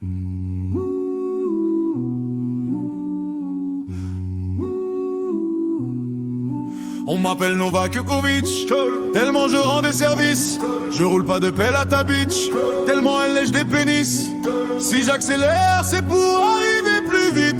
On m'appelle Novak Djokovic, tellement je rends des services. Je roule pas de pelle à ta bitch, tellement elle lèche des pénis. Si j'accélère, c'est pour arriver plus vite.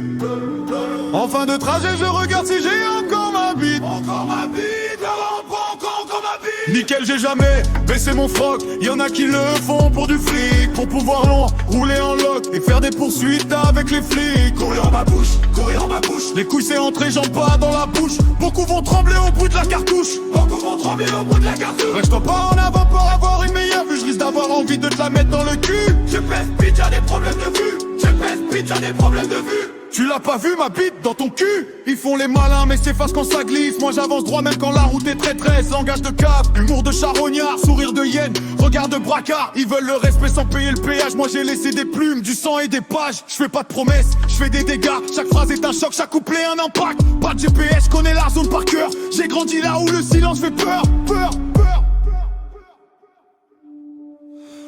En fin de trajet, je regarde si j'ai encore ma bite. Encore ma bite, alors on prend encore ma bite. Nickel, j'ai jamais baissé mon froc. Y'en a qui le font pour du fric, pour pouvoir long, rouler en loc et faire des poursuites avec les flics. Courir en ma bouche, courir en ma bouche. Les couilles c'est entré, jambes pas dans la bouche. Beaucoup vont trembler au bout de la cartouche. Beaucoup vont trembler au bout de la cartouche. Reste pas en avant pour avoir une meilleure vue. Je risque d'avoir envie de te la mettre dans le cul. Je pèse bitch, y'a des problèmes de vue. Je pèse bitch, y'a des problèmes de vue. Tu l'as pas vu ma bite dans ton cul? Ils font les malins mais s'effacent quand ça glisse. Moi j'avance droit même quand la route est traîtresse. Langage de cave, humour de charognard, sourire de hyène, regard de bracard. Ils veulent le respect sans payer le péage. Moi j'ai laissé des plumes, du sang et des pages. Je fais pas de promesses, je fais des dégâts. Chaque phrase est un choc, chaque couplet un impact. Pas de GPS, je connais la zone par cœur. J'ai grandi là où le silence fait peur, peur, peur.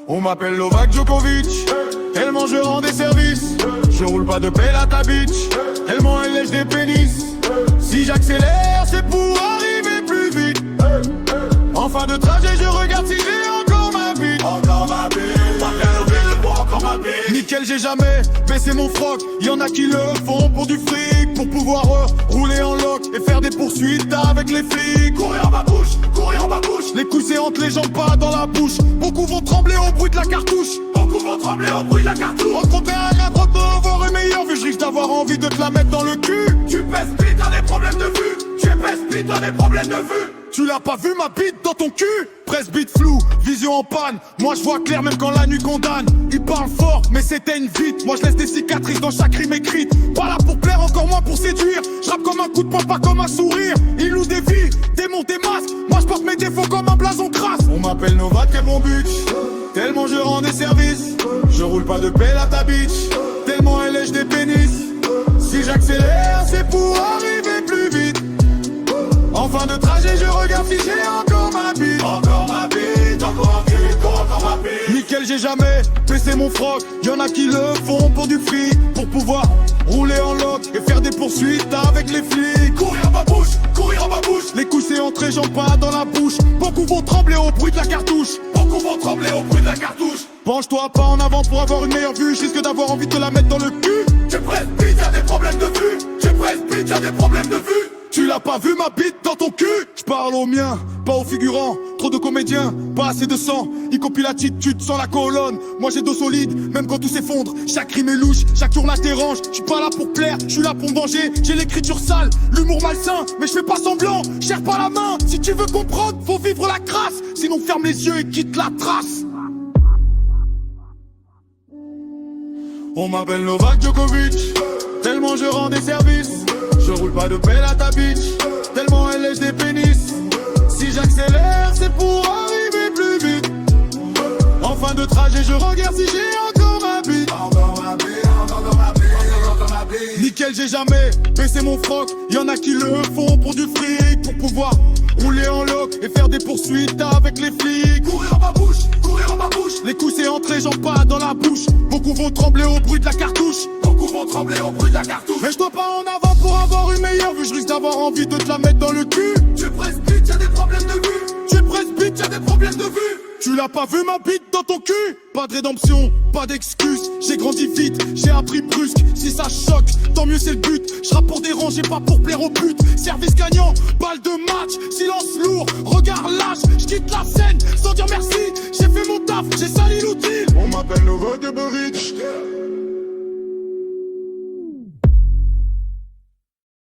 On m'appelle Novak Djokovic, tellement je rends des services. Je roule pas de pelle à ta bitch, tellement elle lèche des pénis. Si j'accélère, c'est pour arriver plus vite. En fin de trajet, je regarde si j'ai encore ma bite. Encore ma bite, encore ma bite. Nickel, j'ai jamais baissé mon froc. Y'en a qui le font pour du fric, pour pouvoir rouler en loc et faire des poursuites avec les flics. Courir en ma bouche, courir en ma bouche. Les couilles c'est entre les jambes, pas dans la bouche. Beaucoup vont trembler au bruit de la cartouche. Beaucoup vont trembler au bruit de la cartouche. Rencontrer un gars trop tôt, avoir une meilleure vue. Je risque d'avoir envie de te la mettre dans le cul. Tu pèses vite, t'as des problèmes de vue. Tu pèses vite, t'as des problèmes de vue. Tu l'as pas vu ma bite dans ton cul? Presse bite floue, vision en panne. Moi je vois clair même quand la nuit condamne. Il parle fort mais s'éteigne vite. Moi je laisse des cicatrices dans chaque rime écrite. Pas là pour plaire, encore moins pour séduire. Je rappe comme un coup de poing, pas comme un sourire. Il loue des vies, démonte des masques. Moi je porte mes défauts comme un blason crasse. On m'appelle Novak et mon but, tellement je rends des services. Je roule pas de pelle à ta bitch, tellement elle lèche des pénis. Si j'accélère c'est pour arriver plus vite. En fin de trajet, je regarde si j'ai encore ma bite. Encore ma bite, encore ma bite, encore ma bite. Nickel, j'ai jamais baissé mon froc. Y'en a qui le font pour du fric, pour pouvoir rouler en loc et faire des poursuites avec les flics. Courir en ma bouche, courir en ma bouche. Les couilles c'est entré, jambes pas dans la bouche. Beaucoup vont trembler au bruit de la cartouche. Beaucoup vont trembler au bruit de la cartouche. Penche-toi pas en avant pour avoir une meilleure vue. Je risque d'avoir envie de te la mettre dans le cul. Tu presse vite, y'a des problèmes de vue. Tu presse vite, y'a des problèmes de vue. Tu l'as pas vu ma bite dans ton cul? Je parle au mien, pas aux figurants. Trop de comédiens, pas assez de sang. Il copie l'attitude sans la colonne. Moi j'ai dos solide, même quand tout s'effondre. Chaque rime est louche, chaque tournage dérange. J'suis pas là pour plaire, j'suis là pour me venger. J'ai l'écriture sale, l'humour malsain, mais je fais pas semblant, cherche pas la main. Si tu veux comprendre, faut vivre la crasse. Sinon ferme les yeux et quitte la trace. On m'appelle Novak Djokovic, tellement je rends des services. Je roule pas de pelle à ta bitch, tellement elle lèche des pénis. Si j'accélère, c'est pour arriver plus vite. En fin de trajet, je regarde si j'ai encore ma bite. Encore ma bite, encore ma bite, encore ma bite. Nickel, j'ai jamais baissé mon froc. Y'en a qui le font pour du fric, pour pouvoir rouler en loc et faire des poursuites avec les flics. Courir en ma bouche, courir en ma bouche. Les couilles c'est entré, jambes pas dans la bouche. Beaucoup vont trembler au bruit de la cartouche. Beaucoup vont trembler au bruit de la cartouche. Mais je dois pas en avant pour avoir une meilleure vue. Je risque d'avoir envie de te la mettre dans le cul. Tu presses vite, y'a des problèmes de vue. Tu presses vite, y'a des problèmes de vue. Tu l'as pas vu ma bite dans ton cul? Pas de rédemption, pas d'excuse. J'ai grandi vite, j'ai appris brusque. Si ça choque, tant mieux c'est le but. Je rappe pour déranger, pas pour plaire au but. Service gagnant, balle de match. Silence lourd, regard lâche. Je quitte la scène sans dire merci. J'ai fait mon taf, j'ai sali l'outil. On m'appelle Novak Djokovic,